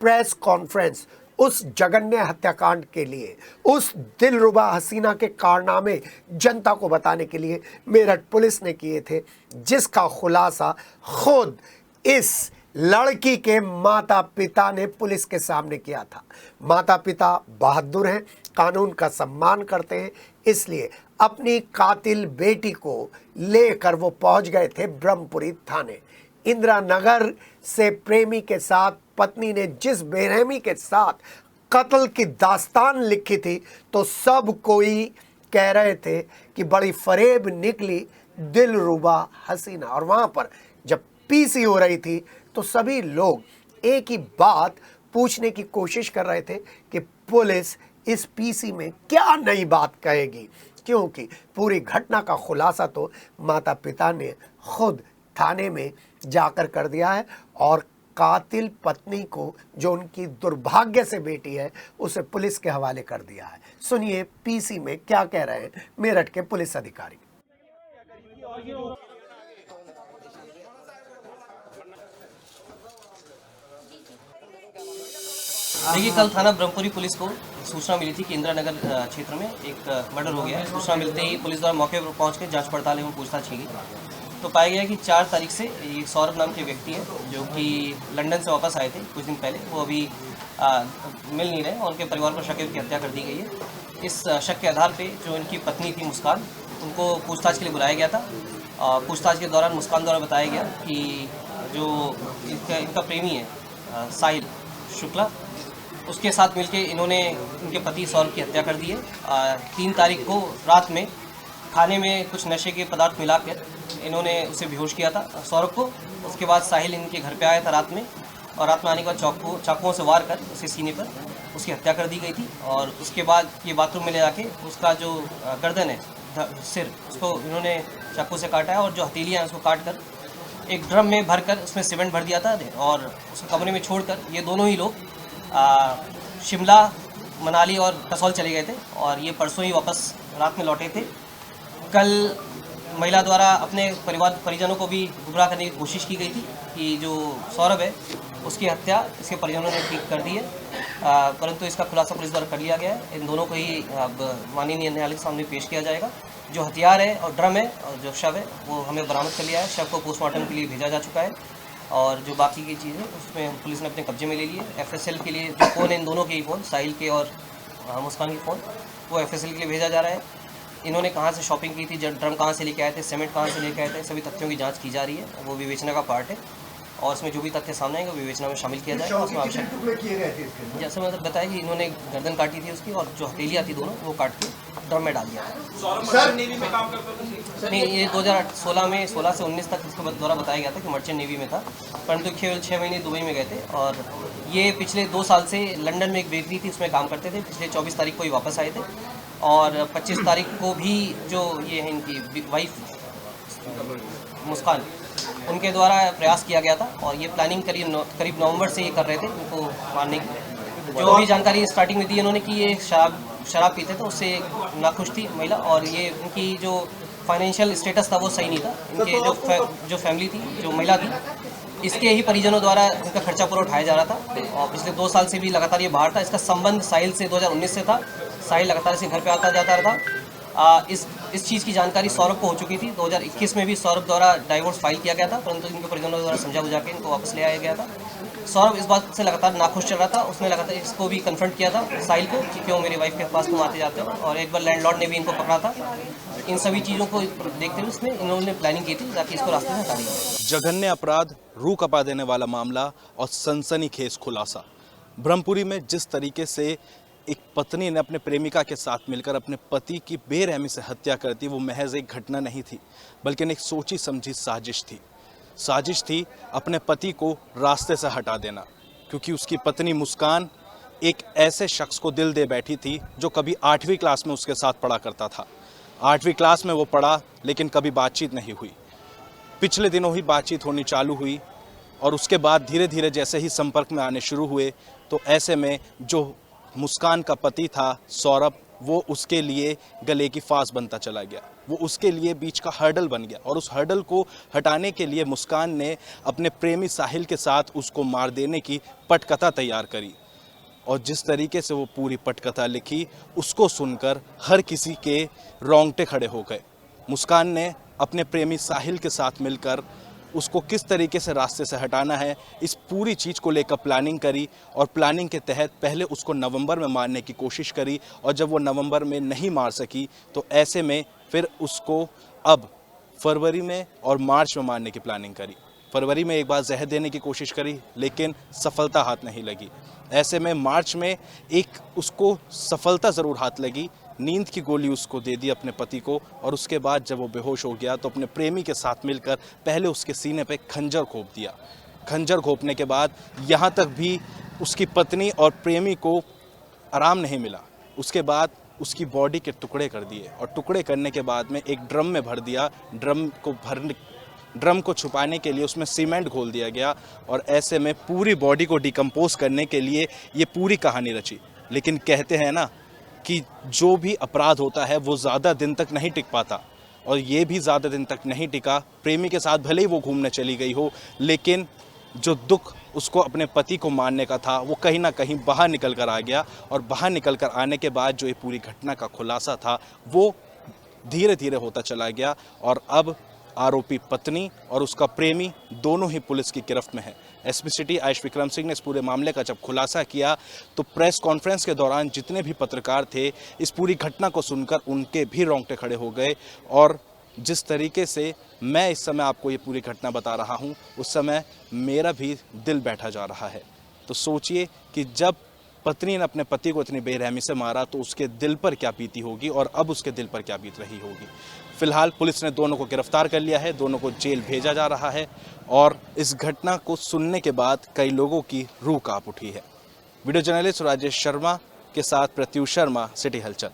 Press conference उस जघन्य हत्याकांड के लिए, उस दिलरुबा हसीना के कारनामे जनता को बताने के लिए मेरठ पुलिस ने किए थे, जिसका खुलासा खुद इस लड़की के माता पिता ने पुलिस के सामने किया था। माता पिता बहादुर हैं, कानून का सम्मान करते हैं, इसलिए अपनी कातिल बेटी को लेकर वो पहुंच गए थे ब्रह्मपुरी थाने। इंदिरा नगर से प्रेमी के साथ पत्नी ने जिस बेरहमी के साथ कत्ल की दास्तान लिखी थी, तो सब कोई कह रहे थे कि बड़ी फरेब निकली दिलरुबा हसीना। और वहाँ पर जब पीसी हो रही थी तो सभी लोग एक ही बात पूछने की कोशिश कर रहे थे कि पुलिस इस पीसी में क्या नई बात कहेगी, क्योंकि पूरी घटना का खुलासा तो माता पिता ने खुद थाने में जाकर कर दिया है और कातिल पत्नी को, जो उनकी दुर्भाग्य से बेटी है, उसे पुलिस के हवाले कर दिया है। सुनिए पीसी में क्या कह रहे हैं मेरठ के पुलिस अधिकारी। देखिए, कल थाना ब्रह्मपुरी पुलिस को सूचना मिली थी कि इंदिरा नगर क्षेत्र में एक मर्डर हो गया है। सूचना मिलते ही पुलिस द्वारा मौके पर पहुंचकर जांच पड़ताल एवं पूछताछ की गई, तो पाया गया कि 4 तारीख से ये सौरभ नाम के व्यक्ति हैं जो कि लंदन से वापस आए थे कुछ दिन पहले, वो अभी मिल नहीं रहे और उनके परिवार पर शक है कि हत्या कर दी गई है। इस शक के आधार पे जो इनकी पत्नी थी मुस्कान, उनको पूछताछ के लिए बुलाया गया था। पूछताछ के दौरान मुस्कान द्वारा बताया गया कि जो इनका प्रेमी है साहिल शुक्ला, उसके साथ मिलके इन्होंने इनके पति सौरभ की हत्या कर दी है। 3 तारीख को रात में खाने में कुछ नशे के पदार्थ मिलाकर इन्होंने उसे बेहोश किया था सौरभ को। उसके बाद साहिल इनके घर पे आया था रात में, और रात में आने के बाद चाकुओं से वार कर उसके सीने पर उसकी हत्या कर दी गई थी। और उसके बाद ये बाथरूम में ले जाके उसका जो गर्दन है, सिर, उसको इन्होंने चाकू से काटा है और जो हथेलियाँ हैं उसको काट कर एक ड्रम में भर कर उसमें सीमेंट भर दिया था और उसको कमरे में छोड़कर ये दोनों ही लोग शिमला, मनाली और कसौल चले गए थे और ये परसों ही वापस रात में लौटे थे। कल महिला द्वारा अपने परिजनों को भी गुमराह करने की कोशिश की गई थी कि जो सौरभ है उसकी हत्या इसके परिजनों ने ठीक कर दी है, परंतु इसका खुलासा पुलिस द्वारा कर लिया गया है। इन दोनों को ही अब माननीय न्यायालय के सामने पेश किया जाएगा। जो हथियार है और ड्रम है और जो शव है वो हमें बरामद कर लिया है। शव को पोस्टमार्टम के लिए भेजा जा चुका है और जो बाकी की चीज़ें उसमें पुलिस ने अपने कब्जे में ले ली है। FSL के लिए जो फ़ोन है, इन दोनों के ही फ़ोन, साहिल के और मुस्कान के फ़ोन, वो FSL के लिए भेजा जा रहा है। इन्होंने कहाँ से शॉपिंग की थी, ड्रम कहाँ से लेके आए थे, सीमेंट कहाँ से लेके आए थे, सभी तथ्यों की जांच की जा रही है। वो विवेचना का पार्ट है और उसमें जो भी तथ्य सामने आएंगे वो विवेचना में शामिल किया जाएगा। उसमें आवश्यक, जैसे मतलब बताया कि इन्होंने गर्दन काटी थी उसकी और जो हथेलियाँ थी दोनों वो काट के ड्रम में डाल दिया था। सर नेवी में काम करते थे? नहीं, ये 2016 में 16 से 19 तक इसको द्वारा बताया गया था कि मर्चेंट नेवी में था, परंतु केवल 6 महीने दुबई में गए थे। और ये पिछले 2 साल से लंदन में एक बेकरी थी उसमें काम करते थे। पिछले 24 तारीख को ही वापस आए थे और 25 तारीख को भी जो ये है इनकी वाइफ मुस्कान, उनके द्वारा प्रयास किया गया था और ये प्लानिंग करीब नवंबर से ये कर रहे थे इनको मारने की। जो अभी जानकारी स्टार्टिंग में दी इन्होंने कि ये शराब पीते थे, उससे नाखुश थी महिला और ये उनकी जो फाइनेंशियल स्टेटस था वो सही नहीं था। इनके जो फैमिली थी, जो महिला थी, इसके ही परिजनों द्वारा इनका खर्चा पूरा उठाया जा रहा था और पिछले 2 साल से भी लगातार ये बाहर था। इसका संबंध साहिल से 2019 से था। साहिल लगातार इसे घर पे आता जाता रहा। इस चीज़ की जानकारी सौरभ को हो चुकी थी। 2021 में भी सौरभ द्वारा डाइवोर्स फाइल किया गया था, परंतु इनके परिजनों द्वारा समझा बुझा के इनको वापस ले आया गया था। सौरभ इस बात से लगातार नाखुश चल रहा था। उसने लगातार इसको भी कन्फ्रंट किया था साहिल को कि क्यों मेरी वाइफ के पास तुम आते जाते हो, और एक बार लैंडलॉर्ड ने भी इनको पकड़ा था। इन सभी चीज़ों को देखते हुए उसने इन्होंने प्लानिंग की थी ताकि इसको रास्ते में हटा दिया। जघन्य अपराध, रूह कपा देने वाला मामला और सनसनीखेज खुलासा। ब्रह्मपुरी में जिस तरीके से एक पत्नी ने अपने प्रेमिका के साथ मिलकर अपने पति की बेरहमी से हत्या कर दी, वो महज एक घटना नहीं थी बल्कि एक सोची समझी साजिश थी। साजिश थी अपने पति को रास्ते से हटा देना, क्योंकि उसकी पत्नी मुस्कान एक ऐसे शख्स को दिल दे बैठी थी जो कभी 8वीं क्लास में उसके साथ पढ़ा करता था। 8वीं क्लास में वो पढ़ा लेकिन कभी बातचीत नहीं हुई। पिछले दिनों ही बातचीत होनी चालू हुई और उसके बाद धीरे धीरे जैसे ही संपर्क में आने शुरू हुए, तो ऐसे में जो मुस्कान का पति था सौरभ, वो उसके लिए गले की फांस बनता चला गया, वो उसके लिए बीच का हर्डल बन गया। और उस हर्डल को हटाने के लिए मुस्कान ने अपने प्रेमी साहिल के साथ उसको मार देने की पटकथा तैयार करी। और जिस तरीके से वो पूरी पटकथा लिखी, उसको सुनकर हर किसी के रोंगटे खड़े हो गए। मुस्कान ने अपने प्रेमी साहिल के साथ मिलकर उसको किस तरीके से रास्ते से हटाना है, इस पूरी चीज़ को लेकर प्लानिंग करी। और प्लानिंग के तहत पहले उसको नवंबर में मारने की कोशिश करी, और जब वो नवंबर में नहीं मार सकी तो ऐसे में फिर उसको अब फरवरी में और मार्च में मारने की प्लानिंग करी। फरवरी में एक बार जहर देने की कोशिश करी, लेकिन सफलता हाथ नहीं लगी। ऐसे में मार्च में एक उसको सफलता ज़रूर हाथ लगी, नींद की गोली उसको दे दी अपने पति को। और उसके बाद जब वो बेहोश हो गया तो अपने प्रेमी के साथ मिलकर पहले उसके सीने पे खंजर घोंप दिया। खंजर घोंपने के बाद यहाँ तक भी उसकी पत्नी और प्रेमी को आराम नहीं मिला। उसके बाद उसकी बॉडी के टुकड़े कर दिए, और टुकड़े करने के बाद में एक ड्रम में भर दिया। ड्रम को छुपाने के लिए उसमें सीमेंट घोल दिया गया, और ऐसे में पूरी बॉडी को डिकम्पोज करने के लिए ये पूरी कहानी रची। लेकिन कहते हैं ना कि जो भी अपराध होता है वो ज़्यादा दिन तक नहीं टिक पाता, और ये भी ज़्यादा दिन तक नहीं टिका। प्रेमी के साथ भले ही वो घूमने चली गई हो, लेकिन जो दुख उसको अपने पति को मारने का था वो कहीं ना कहीं बाहर निकल कर आ गया। और बाहर निकल कर आने के बाद जो ये पूरी घटना का खुलासा था वो धीरे धीरे होता चला गया, और अब आरोपी पत्नी और उसका प्रेमी दोनों ही पुलिस की गिरफ्त में है। एसपी सिटी आयुष विक्रम सिंह ने इस पूरे मामले का जब खुलासा किया तो प्रेस कॉन्फ्रेंस के दौरान जितने भी पत्रकार थे, इस पूरी घटना को सुनकर उनके भी रोंगटे खड़े हो गए। और जिस तरीके से मैं इस समय आपको ये पूरी घटना बता रहा हूँ, उस समय मेरा भी दिल बैठा जा रहा है। तो सोचिए कि जब पत्नी ने अपने पति को इतनी बेरहमी से मारा तो उसके दिल पर क्या बीती होगी, और अब उसके दिल पर क्या बीत रही होगी। फिलहाल पुलिस ने दोनों को गिरफ्तार कर लिया है, दोनों को जेल भेजा जा रहा है, और इस घटना को सुनने के बाद कई लोगों की रूह कांप उठी है। वीडियो जर्नलिस्ट राजेश शर्मा के साथ प्रत्युष शर्मा, सिटी हलचल।